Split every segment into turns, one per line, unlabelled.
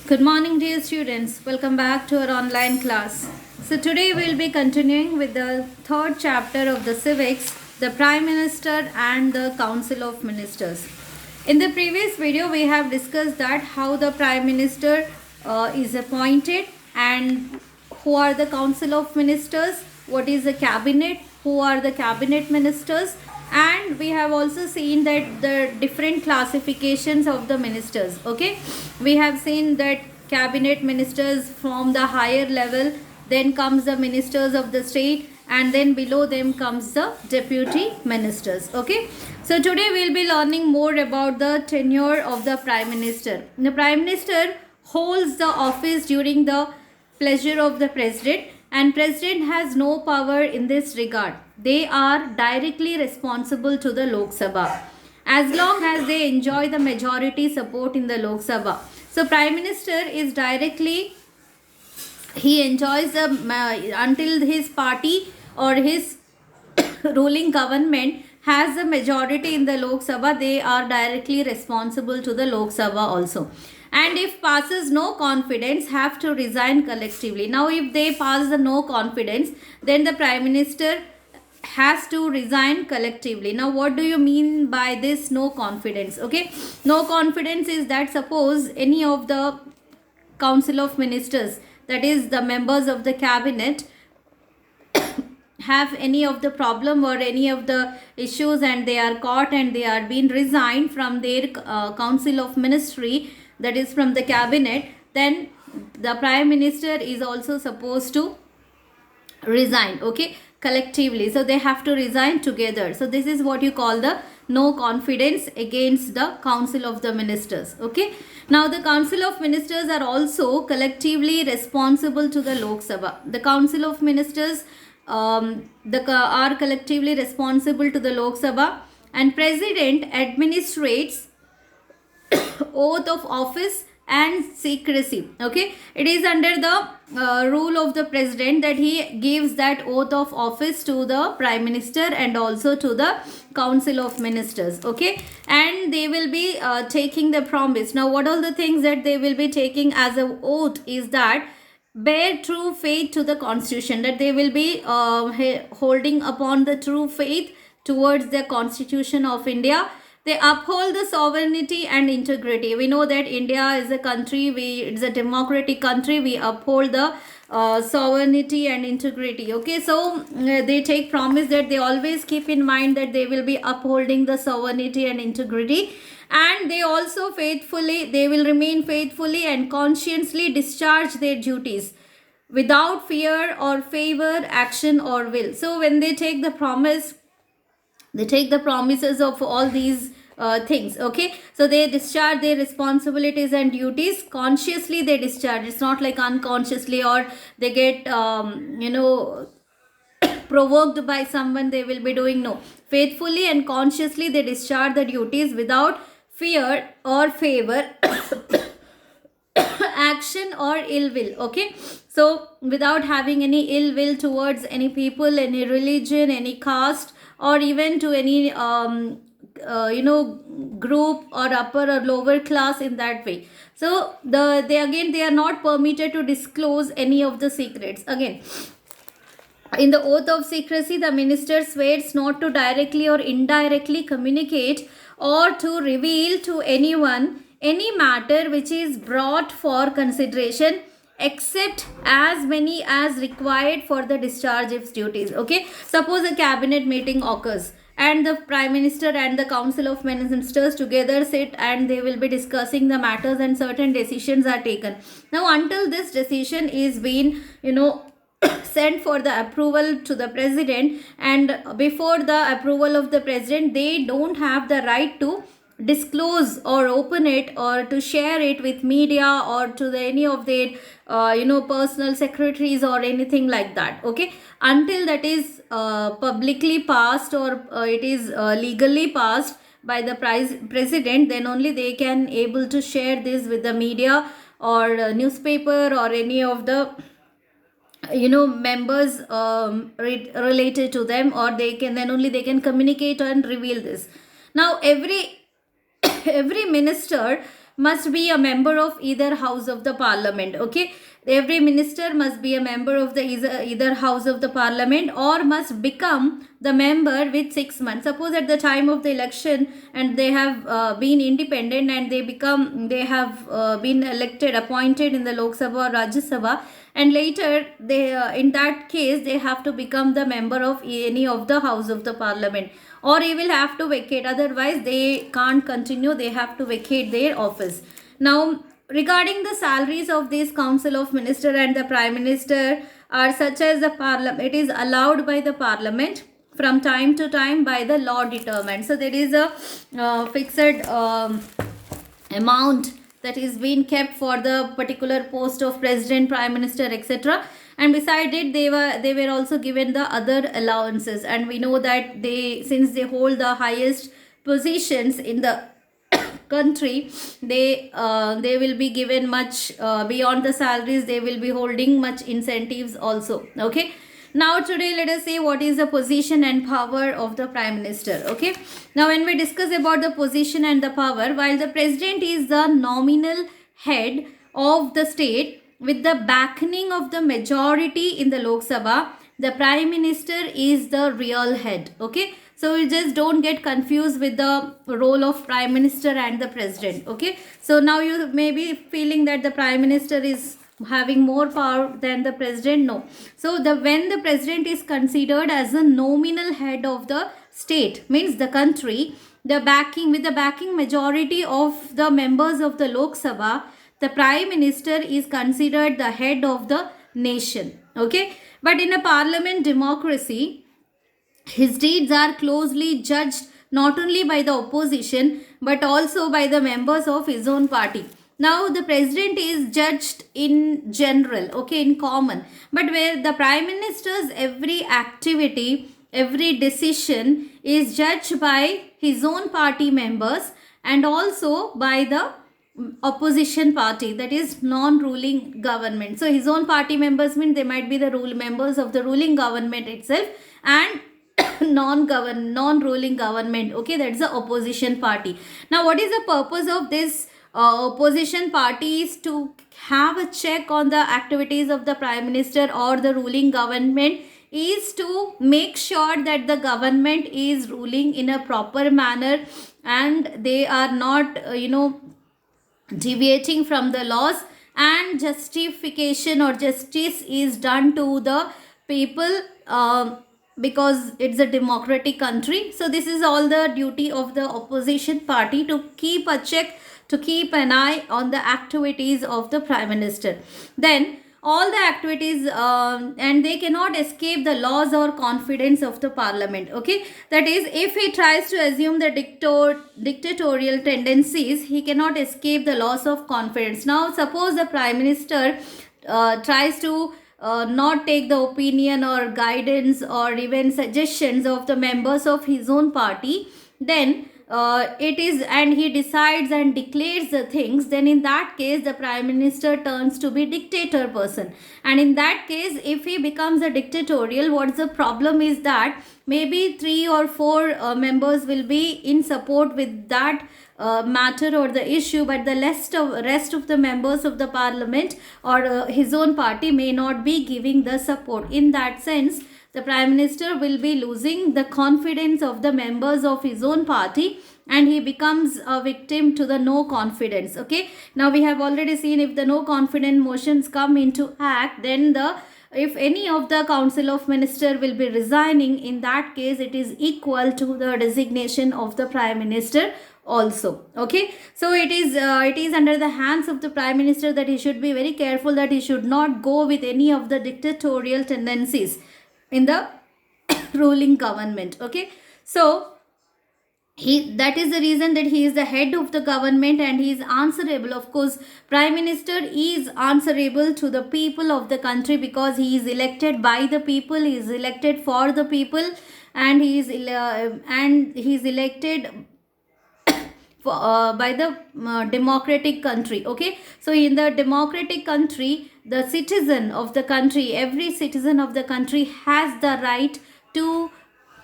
Good morning, dear students. Welcome back to our online class. So today we'll be continuing with the third chapter of the civics, the Prime Minister and the Council of Ministers. In the previous video, we have discussed that how the Prime Minister is appointed and who are the Council of Ministers, what is the cabinet, who are the cabinet ministers, and we have also seen that the different classifications of the ministers. Okay, we have seen that cabinet ministers from the higher level, then comes the ministers of the state, and then below them comes the deputy ministers. Okay, so today we'll be learning more about the tenure of the prime minister. The prime minister holds the office during the pleasure of the president, and president has no power in this regard. They are directly responsible to the Lok Sabha as long as they enjoy the majority support in the Lok Sabha. So prime minister is directly, he enjoys until his party or his ruling government has a majority in the Lok Sabha, they are directly responsible to the Lok Sabha also. And if passes no confidence, have to resign collectively. Now if they pass the no confidence, then the prime minister has to resign collectively. Now what do you mean by this no confidence? Okay, no confidence is that suppose any of the council of ministers, that is the members of the cabinet, have any of the problem or any of the issues and they are caught and they are being resigned from their council of ministry, that is from the cabinet, then the prime minister is also supposed to resign, okay, collectively. So they have to resign together. So this is what you call the no confidence against the council of the ministers. Okay, now the council of ministers are also collectively responsible to the Lok Sabha. The council of ministers are collectively responsible to the Lok Sabha, and president administrates oath of office and secrecy. Okay, it is under the rule of the president that he gives that oath of office to the prime minister and also to the council of ministers. Okay, and they will be taking the promise. Now what all the things that they will be taking as a oath is that bear true faith to the constitution, that they will be holding upon the true faith towards the constitution of India. They uphold the sovereignty and integrity. We know that India is a country, it's a democratic country. We uphold the sovereignty and integrity. Okay, so they take promise that they always keep in mind that they will be upholding the sovereignty and integrity, and they also they will remain faithfully and conscientiously discharge their duties without fear or favor, action or will. So when they take the promise, they take the promises of all these things. Okay, so they discharge their responsibilities and duties consciously. They discharge, it's not like unconsciously or they get provoked by someone they will be doing. No, faithfully and consciously they discharge the duties without fear or favor action or ill will. Okay, so without having any ill will towards any people, any religion, any caste, or even to any group or upper or lower class in that way. So they are not permitted to disclose any of the secrets. Again, in the oath of secrecy, the minister swears not to directly or indirectly communicate or to reveal to anyone any matter which is brought for consideration except as many as required for the discharge of duties. Okay, suppose a cabinet meeting occurs and the prime minister and the council of ministers together sit and they will be discussing the matters and certain decisions are taken. Now until this decision is being sent for the approval to the president, and before the approval of the president, they don't have the right to disclose or open it or to share it with media or to any of their personal secretaries or anything like that. Okay, until that is publicly passed or it is legally passed by the president, then only they can able to share this with the media or newspaper or any of the members related to them, or they can, then only they can communicate and reveal this. Now every minister must be a member of either house of the parliament. Okay, every minister must be a member of the either house of the parliament, or must become the member with 6 months. Suppose at the time of the election and they have been independent and they have been elected, appointed in the Lok Sabha or Rajya Sabha, and later they in that case they have to become the member of any of the house of the parliament, or he will have to vacate, otherwise they can't continue, they have to vacate their office. Now, regarding the salaries of this council of minister and the prime minister are such as the parliament, it is allowed by the parliament from time to time by the law determined. So there is a fixed amount that is being kept for the particular post of president, prime minister, etc. And beside it, they were also given the other allowances. And we know that since they hold the highest positions in the country, they will be given much beyond the salaries. They will be holding much incentives also. Okay. Now today let us see what is the position and power of the prime minister. Okay. Now when we discuss about the position and the power, while the president is the nominal head of the state with the backing of the majority in the Lok Sabha, the prime minister is the real head. Okay. So you just don't get confused with the role of prime minister and the president. Okay. So now you may be feeling that the prime minister is having more power than the president. No. So when the president is considered as a nominal head of the state, means the country, with the backing majority of the members of the Lok Sabha, the prime minister is considered the head of the nation. Okay. But in a parliament democracy, his deeds are closely judged not only by the opposition but also by the members of his own party. Now the president is judged in general, okay, in common, but where the prime minister's every activity, every decision is judged by his own party members and also by the opposition party, that is non-ruling government. So his own party members mean they might be the members of the ruling government itself, and non-ruling government, okay, that's the opposition party. Now what is the purpose of this opposition party? Is to have a check on the activities of the prime minister or the ruling government, is to make sure that the government is ruling in a proper manner and they are not deviating from the laws, and justification or justice is done to the people because it's a democratic country. So this is all the duty of the opposition party, to keep a check, to keep an eye on the activities of the prime minister. Then all the activities and they cannot escape the laws or confidence of the parliament. Okay, that is, if he tries to assume the dictatorial tendencies, he cannot escape the loss of confidence. Now suppose the prime minister tries to not take the opinion or guidance or even suggestions of the members of his own party, then and he decides and declares the things, then in that case the prime minister turns to be dictator person. And in that case, if he becomes a dictatorial, what's the problem is that maybe 3 or 4 members will be in support with that matter or the issue, but the rest of the members of the parliament or his own party may not be giving the support. In that sense, the prime minister will be losing the confidence of the members of his own party and he becomes a victim to the no confidence. Okay, now we have already seen, if the no confidence motions come into act, then if any of the council of minister will be resigning, in that case it is equal to the designation of the prime minister also. Okay, so it is under the hands of the prime minister that he should be very careful that he should not go with any of the dictatorial tendencies in the ruling government. Okay, so that is the reason that he is the head of the government and he is answerable. Of course, prime minister is answerable to the people of the country because he is elected by the people, he is elected for the people, and he is elected by the democratic country. Okay, so in the democratic country, the citizen of the country, every citizen of the country has the right to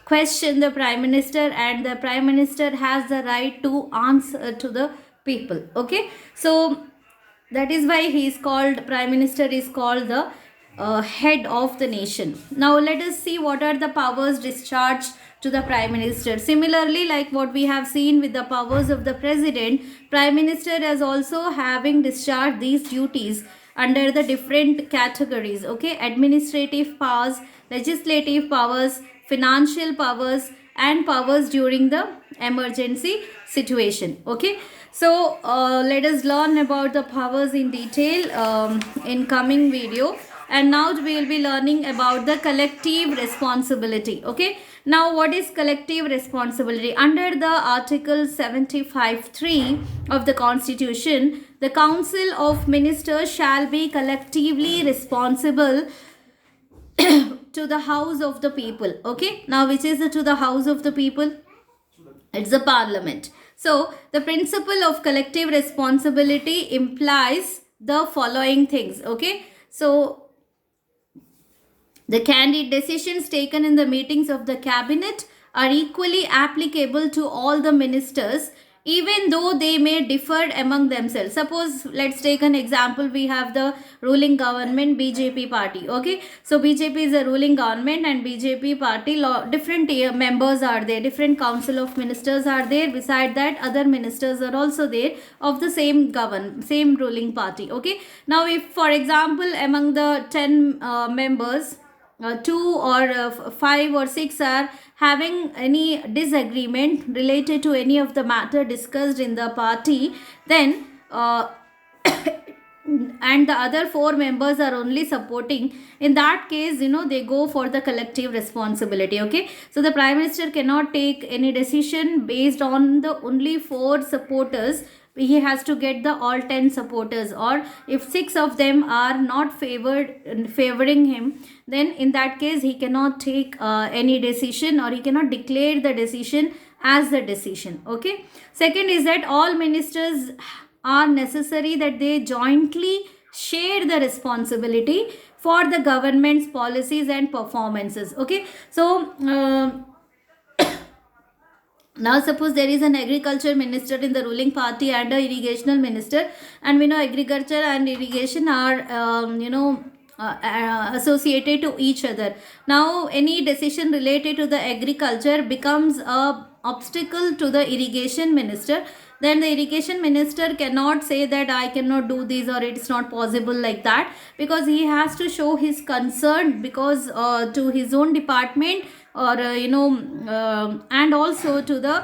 question the prime minister, and the prime minister has the right to answer to the people. Okay, so that is why he is called, prime minister is called the head of the nation. Now let us see what are the powers discharged to the prime minister. Similarly, like what we have seen with the powers of the president, prime minister is also having discharged these duties under the different categories. Okay, administrative powers, legislative powers, financial powers, and powers during the emergency situation. Okay, so let us learn about the powers in detail in coming video. And now we will be learning about the collective responsibility. Okay, now what is collective responsibility? Under the article 75(3) of the constitution, the council of ministers shall be collectively responsible to the house of the people. Okay, now which is to the house of the people? It's the parliament. So the principle of collective responsibility implies the following things. Okay, so the candid decisions taken in the meetings of the cabinet are equally applicable to all the ministers, even though they may differ among themselves. Suppose, let's take an example. We have the ruling government, BJP party. Okay, so BJP is a ruling government, and BJP party different members are there, different council of ministers are there. Beside that, other ministers are also there of the same ruling party. Okay, now if for example among the 10 members, 2 or 5 or 6 are having any disagreement related to any of the matter discussed in the party, then and the other 4 members are only supporting, in that case, they go for the collective responsibility. Okay, so the prime minister cannot take any decision based on the only 4 supporters. He has to get the all 10 supporters, or if 6 of them are not favoring him, then in that case he cannot take any decision, or he cannot declare the decision as the decision. Okay, second is that all ministers are necessary that they jointly share the responsibility for the government's policies and performances. Okay, so now suppose there is an agriculture minister in the ruling party and a irrigational minister, and we know agriculture and irrigation are associated to each other. Now any decision related to the agriculture becomes a obstacle to the irrigation minister, then the irrigation minister cannot say that I cannot do this or it's not possible, like that, because he has to show his concern because to his own department, or and also to the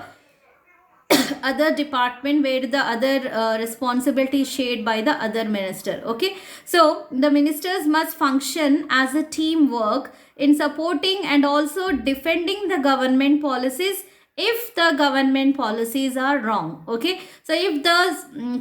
other department where the other responsibility is shared by the other minister. Okay, so the ministers must function as a teamwork in supporting and also defending the government policies if the government policies are wrong. Okay, so if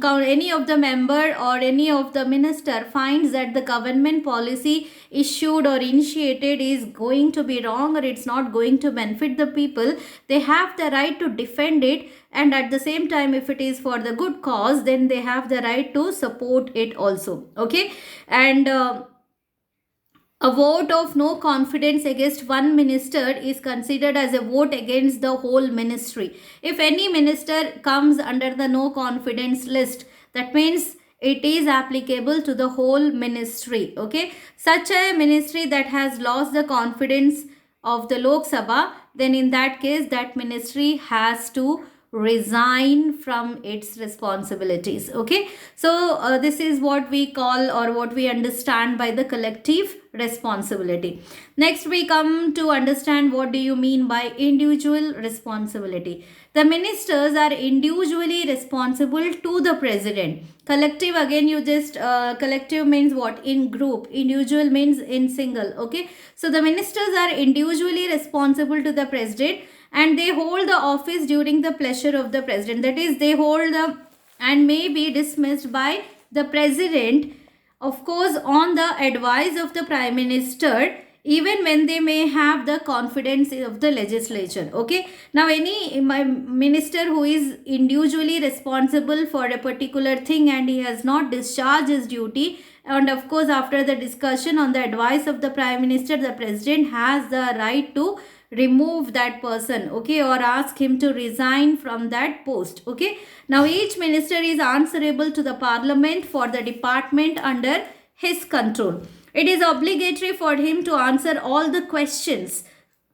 any of the member or any of the minister finds that the government policy issued or initiated is going to be wrong, or it's not going to benefit the people, they have the right to defend it, and at the same time, if it is for the good cause, then they have the right to support it also. Okay, and a vote of no confidence against one minister is considered as a vote against the whole ministry. If any minister comes under the no confidence list, that means it is applicable to the whole ministry. Okay, such a ministry that has lost the confidence of the Lok Sabha, then in that case that ministry has to resign from its responsibilities. Okay, so this is what we call, or what we understand by the collective responsibility. Next we come to understand what do you mean by individual responsibility. The ministers are individually responsible to the president. Collective, again you just collective means what? In group. Individual means in single. Okay, so the ministers are individually responsible to the president, and they hold the office during the pleasure of the president. That is, they hold and may be dismissed by the president, of course on the advice of the prime minister, even when they may have the confidence of the legislature. Okay, now any minister who is individually responsible for a particular thing and he has not discharged his duty, and of course after the discussion on the advice of the prime minister, the president has the right to remove that person, okay, or ask him to resign from that post, okay. Now each minister is answerable to the parliament for the department under his control. It is obligatory for him to answer all the questions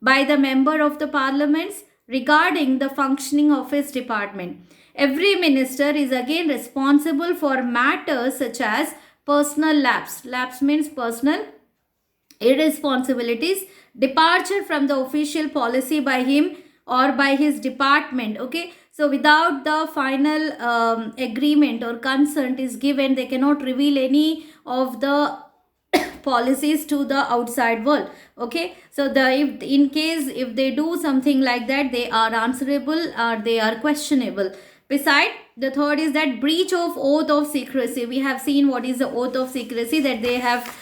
by the member of the parliaments regarding the functioning of his department. Every minister is again responsible for matters such as personal lapse. Lapse means personal irresponsibilities, departure from the official policy by him or by his department, okay. So without the final agreement or consent is given, they cannot reveal any of the policies to the outside world, okay. So the if in case if they do something like that, they are answerable or they are questionable. Beside, the third is that breach of oath of secrecy. We have seen what is the oath of secrecy, that they have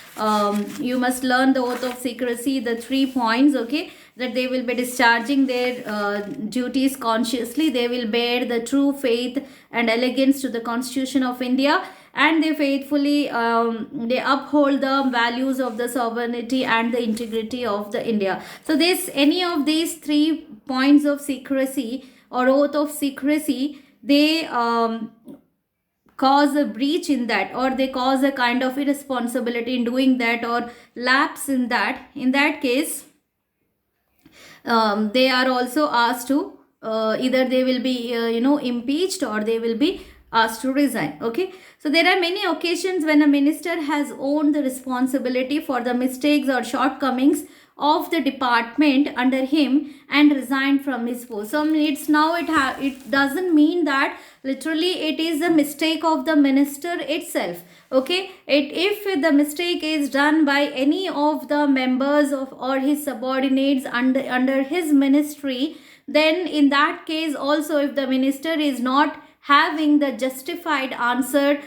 you must learn the oath of secrecy, the 3 points, okay, that they will be discharging their duties consciously, they will bear the true faith and allegiance to the Constitution of India, and they faithfully they uphold the values of the sovereignty and the integrity of the India. So this any of these 3 points of secrecy or oath of secrecy, they cause a breach in that, or they cause a kind of irresponsibility in doing that, or lapse in that case, they are also asked to either they will be impeached, or they will be asked to resign, okay. So there are many occasions when a minister has owned the responsibility for the mistakes or shortcomings of the department under him and resigned from his post. So it doesn't mean that literally it is a mistake of the minister itself, okay. If the mistake is done by any of the members of or his subordinates under his ministry, then in that case also, if the minister is not having the justified answer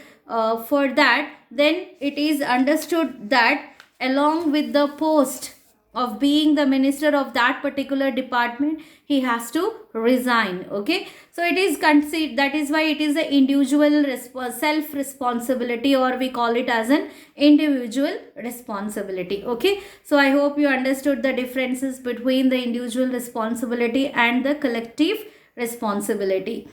for that, then it is understood that along with the post of being the minister of that particular department, he has to resign, okay. So it is considered, that is why it is the individual self responsibility, or we call it as an individual responsibility, okay. So I hope you understood the differences between the individual responsibility and the collective responsibility.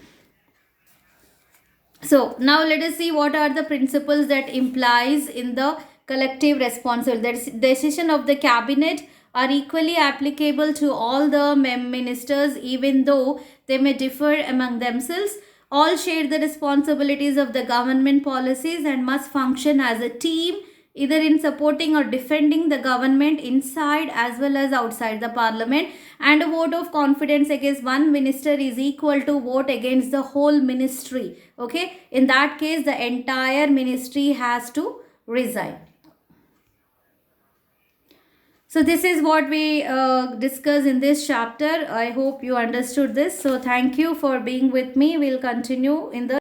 So now let us see what are the principles that implies in the collective responsibility. The decision of the cabinet are equally applicable to all the ministers, even though they may differ among themselves. All share the responsibilities of the government policies and must function as a team, either in supporting or defending the government inside as well as outside the parliament. And a vote of confidence against one minister is equal to vote against the whole ministry, okay. In that case, the entire ministry has to resign. So this is what we discuss in this chapter. I hope you understood this. So thank you for being with me. We'll continue in the